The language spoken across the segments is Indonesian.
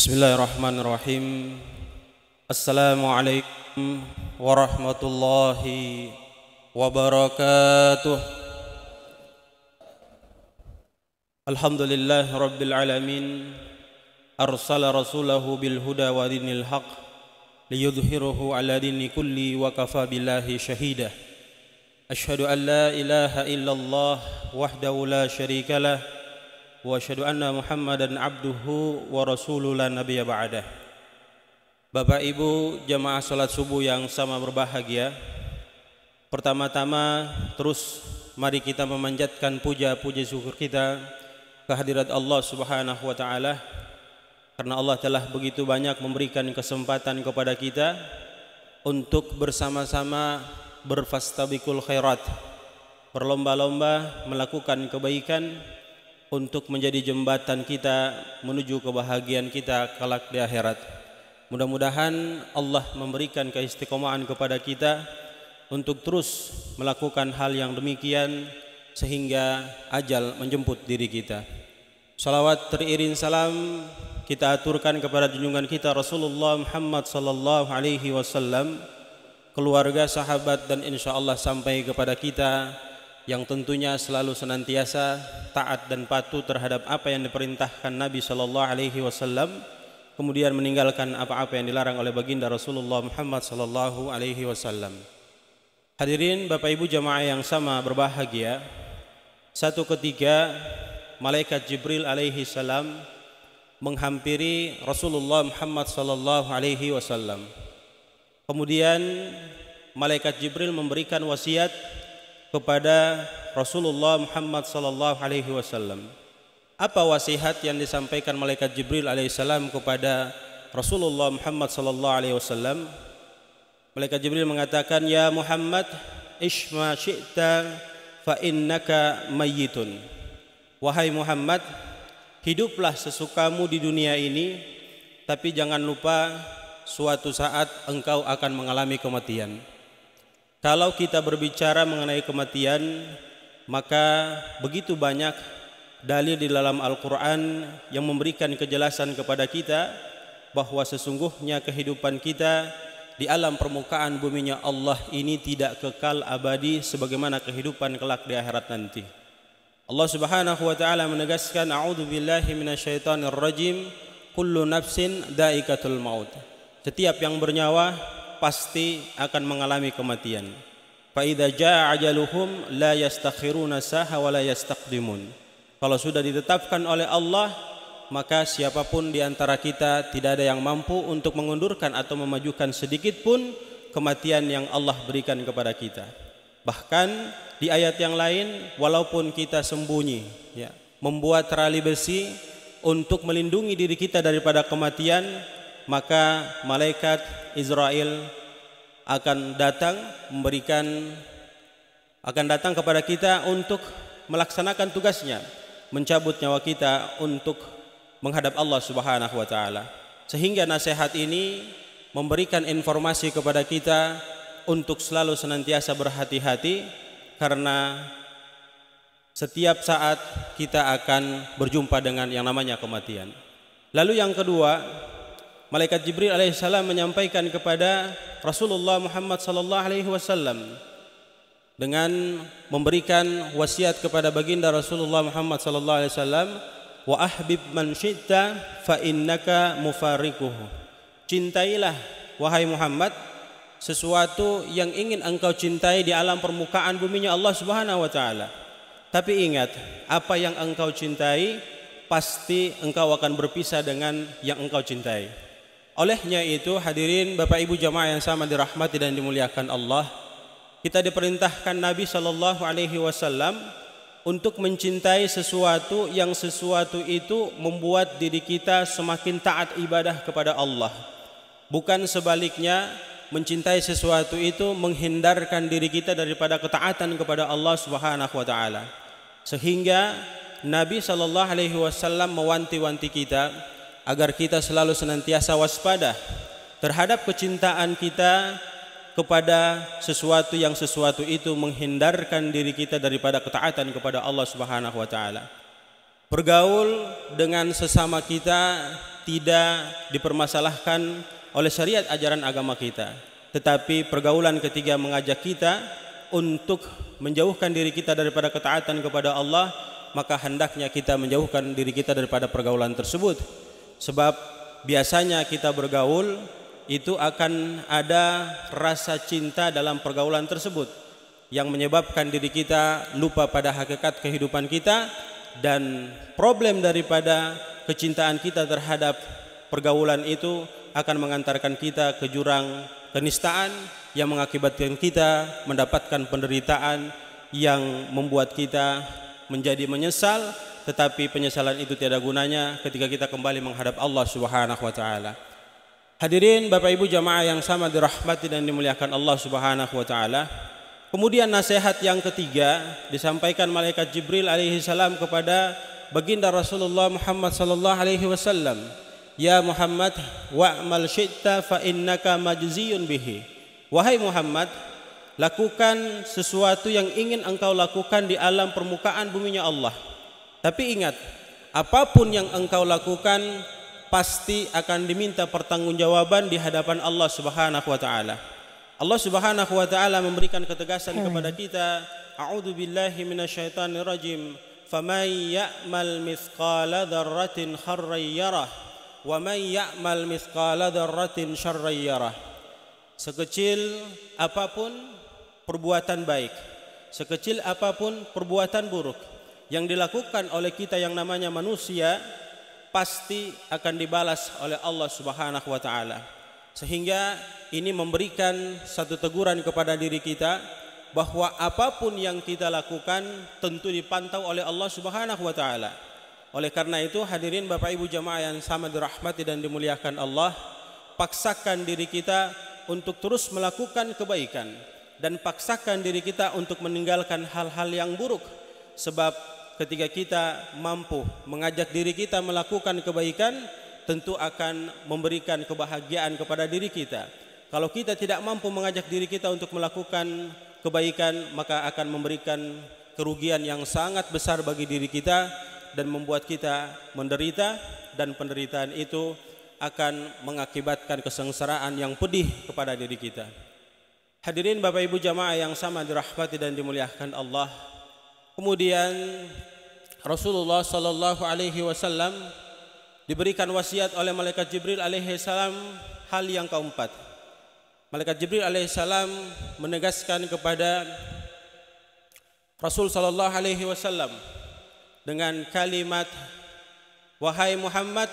Bismillahirrahmanirrahim. Assalamualaikum warahmatullahi wabarakatuh. Alhamdulillahi rabbil alamin. Arsala rasulahu bil huda wa dinil haq liyudhhirahu ala dini kulli wa kafa billahi shahida. Ashhadu an la ilaha illallah wahdahu la syarika lah wa asyhadu anna Muhammadan abduhu wa rasuluhu la nabiyya ba'dah. Bapak Ibu jamaah salat subuh yang sama berbahagia, pertama-tama terus mari kita memanjatkan puja-puji syukur kita kehadirat Allah Subhanahu wa taala, karena Allah telah begitu banyak memberikan kesempatan kepada kita untuk bersama-sama berfastabiqul khairat, berlomba-lomba melakukan kebaikan untuk menjadi jembatan kita menuju kebahagiaan kita kelak di akhirat. Mudah-mudahan Allah memberikan keistiqomahan kepada kita untuk terus melakukan hal yang demikian sehingga ajal menjemput diri kita. Salawat teriring salam kita aturkan kepada junjungan kita Rasulullah Muhammad sallallahu alaihi wasallam, keluarga, sahabat, dan insyaallah sampai kepada kita yang tentunya selalu senantiasa taat dan patuh terhadap apa yang diperintahkan Nabi sallallahu alaihi wasallam, kemudian meninggalkan apa-apa yang dilarang oleh baginda Rasulullah Muhammad sallallahu alaihi wasallam. Hadirin Bapak Ibu jamaah yang sama berbahagia, satu ketika malaikat Jibril alaihi salam menghampiri Rasulullah Muhammad sallallahu alaihi wasallam. Kemudian malaikat Jibril memberikan wasiat kepada Rasulullah Muhammad sallallahu alaihi wasallam. Apa wasiat yang disampaikan malaikat Jibril alaihissalam kepada Rasulullah Muhammad sallallahu alaihi wasallam? Malaikat Jibril mengatakan, "Ya Muhammad, ishma syi'ta fa innaka mayyitun." Wahai Muhammad, hiduplah sesukamu di dunia ini, tapi jangan lupa suatu saat engkau akan mengalami kematian. Kalau kita berbicara mengenai kematian, maka begitu banyak dalil di dalam Al-Quran yang memberikan kejelasan kepada kita bahwa sesungguhnya kehidupan kita di alam permukaan buminya Allah ini tidak kekal abadi sebagaimana kehidupan kelak di akhirat nanti. Allah Subhanahu wa taala menegaskan, a'udzubillahi minasyaitonir rajim, kullu nafsin dha'iqatul maut. Setiap yang bernyawa pasti akan mengalami kematian. Fa idza jaa ajaluhum la yastakhiruna saha wa la yastaqdimun. Kalau sudah ditetapkan oleh Allah, maka siapapun di antara kita tidak ada yang mampu untuk mengundurkan atau memajukan sedikit pun kematian yang Allah berikan kepada kita. Bahkan di ayat yang lain, walaupun kita sembunyi, ya, membuat tali besi untuk melindungi diri kita daripada kematian, maka malaikat Israel akan datang kepada kita untuk melaksanakan tugasnya, mencabut nyawa kita untuk menghadap Allah Subhanahu wa taala. Sehingga nasihat ini memberikan informasi kepada kita untuk selalu senantiasa berhati-hati, karena setiap saat kita akan berjumpa dengan yang namanya kematian. Lalu yang kedua, malaikat Jibril alaihissalam menyampaikan kepada Rasulullah Muhammad sallallahu alaihi wasallam dengan memberikan wasiat kepada baginda Rasulullah Muhammad sallallahu alaihi wasallam, wa ahbib man syi'ta fa innaka mufariquhu. Cintailah wahai Muhammad sesuatu yang ingin engkau cintai di alam permukaan buminya Allah Subhanahu wa taala. Tapi ingat, apa yang engkau cintai pasti engkau akan berpisah dengan yang engkau cintai. Olehnya itu hadirin Bapak Ibu jamaah yang sama dirahmati dan dimuliakan Allah, kita diperintahkan Nabi sallallahu alaihi wasallam untuk mencintai sesuatu yang sesuatu itu membuat diri kita semakin taat ibadah kepada Allah. Bukan sebaliknya, mencintai sesuatu itu menghindarkan diri kita daripada ketaatan kepada Allah Subhanahu wa taala. Sehingga Nabi sallallahu alaihi wasallam mewanti-wanti kita agar kita selalu senantiasa waspada terhadap kecintaan kita kepada sesuatu yang sesuatu itu menghindarkan diri kita daripada ketaatan kepada Allah Subhanahu wa taala. Bergaul dengan sesama kita tidak dipermasalahkan oleh syariat ajaran agama kita. Tetapi pergaulan ketiga mengajak kita untuk menjauhkan diri kita daripada ketaatan kepada Allah, maka hendaknya kita menjauhkan diri kita daripada pergaulan tersebut. Sebab biasanya kita bergaul itu akan ada rasa cinta dalam pergaulan tersebut yang menyebabkan diri kita lupa pada hakikat kehidupan kita, dan problem daripada kecintaan kita terhadap pergaulan itu akan mengantarkan kita ke jurang kenistaan yang mengakibatkan kita mendapatkan penderitaan yang membuat kita menjadi menyesal, tetapi penyesalan itu tiada gunanya ketika kita kembali menghadap Allah Subhanahu wa taala. Hadirin Bapak Ibu jamaah yang sama dirahmati dan dimuliakan Allah Subhanahu wa taala. Kemudian nasihat yang ketiga disampaikan malaikat Jibril alaihi salam kepada baginda Rasulullah Muhammad sallallahu alaihi wasallam. Ya Muhammad, wa'mal syi'ta fa innaka majziyun bihi. Wahai Muhammad, lakukan sesuatu yang ingin engkau lakukan di alam permukaan buminya Allah. Tapi ingat, apapun yang engkau lakukan pasti akan diminta pertanggungjawaban di hadapan Allah Subhanahu wa taala. Allah Subhanahu wa taala memberikan ketegasan kepada kita, a'udzu billahi minasyaitonir rajim. Faman ya'mal mithqala dzarratin khairan yarah wa man ya'mal mithqala dzarratin syarran yarah. Sekecil apapun perbuatan baik, sekecil apapun perbuatan buruk yang dilakukan oleh kita yang namanya manusia, pasti akan dibalas oleh Allah Subhanahu wa taala. Sehingga ini memberikan satu teguran kepada diri kita bahwa apapun yang kita lakukan tentu dipantau oleh Allah Subhanahu wa taala. Oleh karena itu hadirin Bapak Ibu jamaah yang sama dirahmati dan dimuliakan Allah, paksakan diri kita untuk terus melakukan kebaikan dan paksakan diri kita untuk meninggalkan hal-hal yang buruk. Sebab ketika kita mampu mengajak diri kita melakukan kebaikan, tentu akan memberikan kebahagiaan kepada diri kita. Kalau kita tidak mampu mengajak diri kita untuk melakukan kebaikan, maka akan memberikan kerugian yang sangat besar bagi diri kita dan membuat kita menderita, dan penderitaan itu akan mengakibatkan kesengsaraan yang pedih kepada diri kita. Hadirin Bapak Ibu jamaah yang sama dirahmati dan dimuliakan Allah. Kemudian Rasulullah sallallahu alaihi wasallam diberikan wasiat oleh malaikat Jibril alaihi salam hal yang keempat. Malaikat Jibril alaihi salam menegaskan kepada Rasul sallallahu alaihi wasallam dengan kalimat, wahai Muhammad,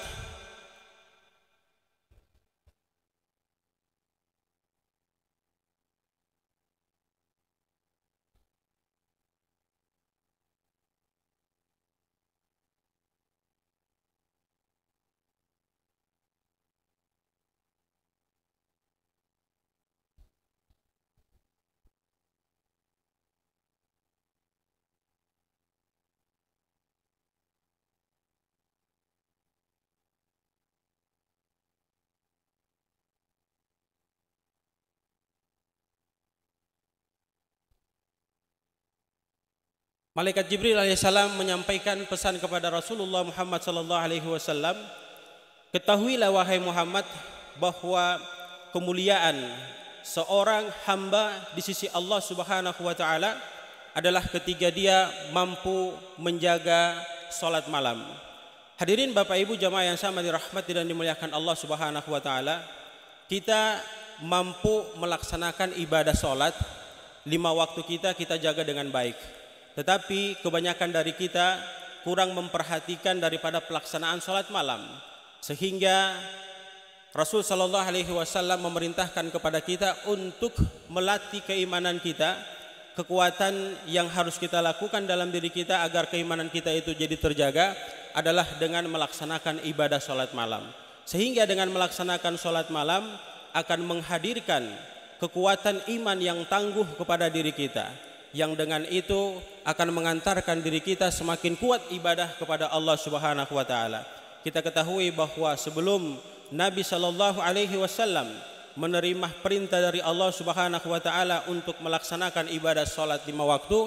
malaikat Jibril alaihissalam menyampaikan pesan kepada Rasulullah Muhammad sallallahu alaihi wasallam, ketahuilah wahai Muhammad bahwa kemuliaan seorang hamba di sisi Allah Subhanahu wa taala adalah ketika dia mampu menjaga salat malam. Hadirin Bapak Ibu jamaah yang sama dirahmati dan dimuliakan Allah Subhanahu wa taala, kita mampu melaksanakan ibadah salat 5 waktu kita jaga dengan baik. Tetapi kebanyakan dari kita kurang memperhatikan daripada pelaksanaan salat malam, sehingga Rasul sallallahu alaihi wasallam memerintahkan kepada kita untuk melatih keimanan kita. Kekuatan yang harus kita lakukan dalam diri kita agar keimanan kita itu jadi terjaga adalah dengan melaksanakan ibadah salat malam. Sehingga dengan melaksanakan salat malam akan menghadirkan kekuatan iman yang tangguh kepada diri kita, yang dengan itu akan mengantarkan diri kita semakin kuat ibadah kepada Allah Subhanahu wa taala. Kita ketahui bahwa sebelum Nabi sallallahu alaihi wasallam menerima perintah dari Allah Subhanahu wa taala untuk melaksanakan ibadah salat 5 waktu,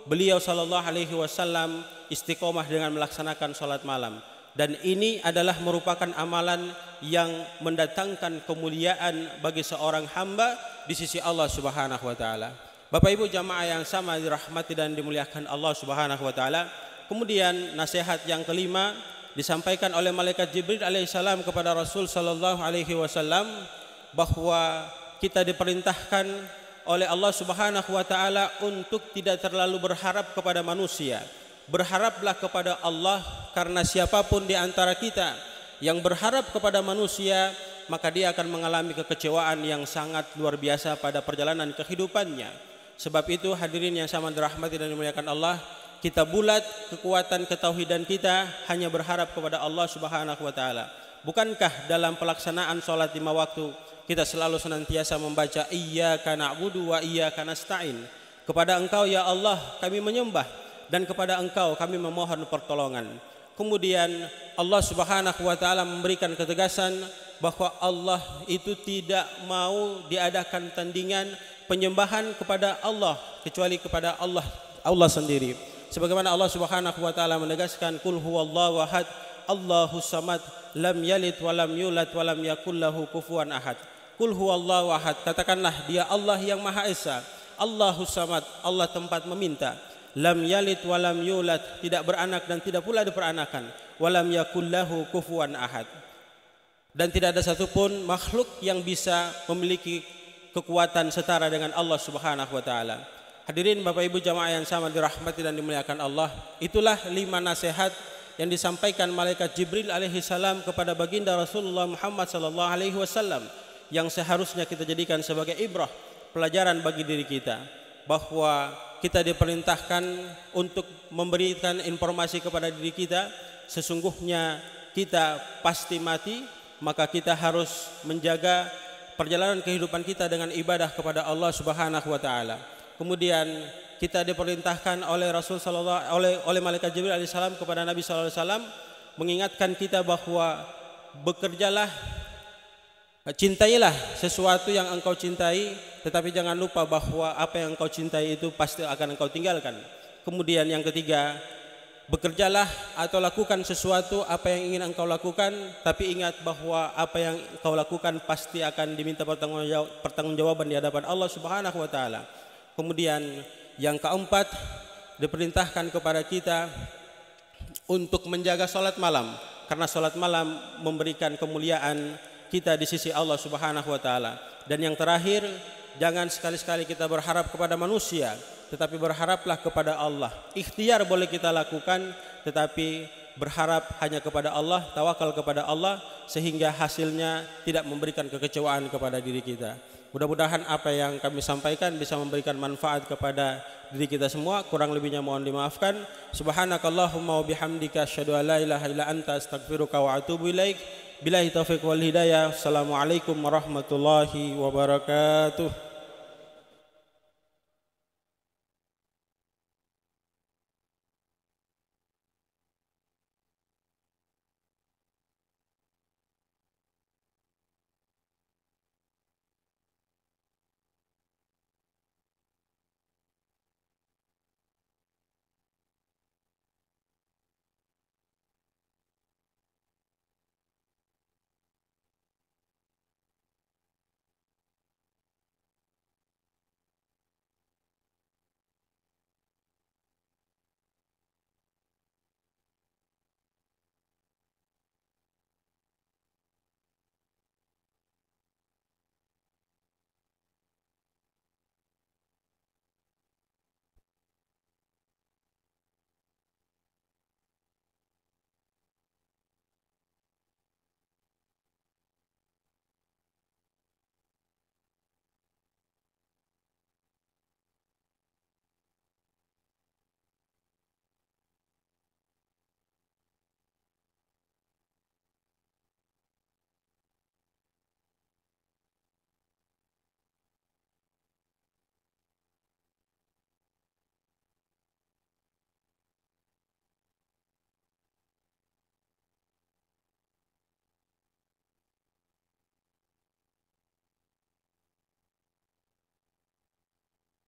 beliau sallallahu alaihi wasallam istiqomah dengan melaksanakan salat malam. Dan ini adalah merupakan amalan yang mendatangkan kemuliaan bagi seorang hamba di sisi Allah Subhanahu wa taala. Bapak Ibu jamaah yang sama dirahmati dan dimuliakan Allah Subhanahu wa taala. Kemudian nasihat yang kelima disampaikan oleh malaikat Jibril alaihissalam kepada Rasul sallallahu alaihi wasallam bahwa kita diperintahkan oleh Allah Subhanahu wa taala untuk tidak terlalu berharap kepada manusia. Berharaplah kepada Allah, karena siapapun di antara kita yang berharap kepada manusia, maka dia akan mengalami kekecewaan yang sangat luar biasa pada perjalanan kehidupannya. Sebab itu hadirin yang sama dirahmati dan dimuliakan Allah, kita bulat kekuatan ketauhidan kita hanya berharap kepada Allah Subhanahu wa taala. Bukankah dalam pelaksanaan salat 5 waktu kita selalu senantiasa membaca iyyaka na'budu wa iyyaka nasta'in. Kepada Engkau ya Allah kami menyembah, dan kepada Engkau kami memohon pertolongan. Kemudian Allah Subhanahu wa taala memberikan ketegasan bahwa Allah itu tidak mau diadakan tandingan penyembahan kepada Allah kecuali kepada Allah sendiri. Sebagaimana Allah Subhanahu wa taala menegaskan qul huwallahu ahad, Allahus samad, lam yalid wa lam yulad wa lam yakul lahu kufuwan ahad. Qul huwallahu ahad, katakanlah dia Allah yang Maha Esa. Allahus samad, Allah tempat meminta. Lam yalid wa lam yulad, tidak beranak dan tidak pula diperanakan. Wa lam yakul lahu kufuwan ahad. Dan tidak ada satupun makhluk yang bisa memiliki kekuatan setara dengan Allah Subhanahu wa taala. Hadirin Bapak Ibu jamaah yang sama dirahmati dan dimuliakan Allah, itulah 5 nasihat yang disampaikan malaikat Jibril alaihi salam kepada baginda Rasulullah Muhammad sallallahu alaihi wasallam, yang seharusnya kita jadikan sebagai ibrah, pelajaran bagi diri kita, bahwa kita diperintahkan untuk memberikan informasi kepada diri kita, sesungguhnya kita pasti mati, maka kita harus menjaga perjalanan kehidupan kita dengan ibadah kepada Allah Subhanahu wa taala. Kemudian kita diperintahkan oleh oleh malaikat Jibril alaihissalam kepada Nabi sallallahu alaihi wasallam mengingatkan kita bahwa bekerjalah, cintailah sesuatu yang engkau cintai, tetapi jangan lupa bahwa apa yang engkau cintai itu pasti akan engkau tinggalkan. Kemudian yang ketiga, bekerjalah atau lakukan sesuatu apa yang ingin engkau lakukan, tapi ingat bahwa apa yang engkau lakukan pasti akan diminta pertanggungjawaban di hadapan Allah Subhanahu wa taala. Kemudian yang keempat, diperintahkan kepada kita untuk menjaga salat malam, karena salat malam memberikan kemuliaan kita di sisi Allah Subhanahu wa taala. Dan yang terakhir, jangan sekali-sekali kita berharap kepada manusia, tetapi berharaplah kepada Allah. Ikhtiar boleh kita lakukan, tetapi berharap hanya kepada Allah, tawakal kepada Allah, sehingga hasilnya tidak memberikan kekecewaan kepada diri kita. Mudah-mudahan apa yang kami sampaikan bisa memberikan manfaat kepada diri kita semua. Kurang lebihnya mohon dimaafkan. Subhanakallahumma wa bihamdika asyhadu an la ilaha illa anta astaghfiruka wa atubu ilaik. Billahi taufiq wal hidayah. Assalamualaikum warahmatullahi wabarakatuh.